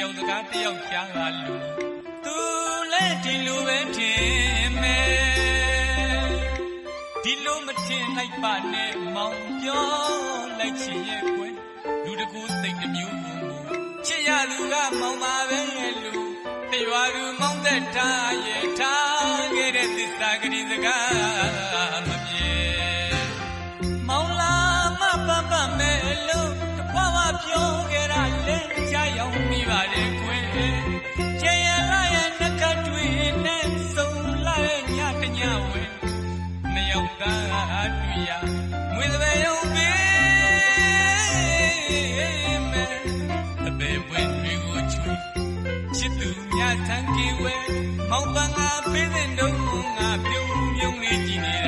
ယောက်စကားတယောက်ကြားကလူသူလည်းဒီလိုပဲထင်မယ်ဒီလိုမထင်လိုက်ပါနဲ့မောင်ပြောလိုက်ချင်ရဲ့ကွယ်လူတကူသိတ်တစ်မျိုးမူချစ်ရသူကမောင်ပါပဲလူတရွာသူမောင်သက်ထားရဲ့ထားခဲ့တဲ့သစ္စာကလေးစကားမပြေမောင်လာမပပမဲ့လို့တပွားပွားပြောခဲ့တာလဲကြားရောက်မိပါတယ်ကွယ်ချေရလာရဲ့နှကတွေနဲ့စုံလာရဲ့ညတညဝဲနှစ်ယောက်သားတွေ့ရငွေစပယ်ရုံပေးမယ်အပေပွင့်တွေကိုချွေချစ်သူများထန်ကြီးဝဲမောင်ပန်းငါပေးတဲ့တုံးငါပြုံးပြုံးနေကြည့်နေ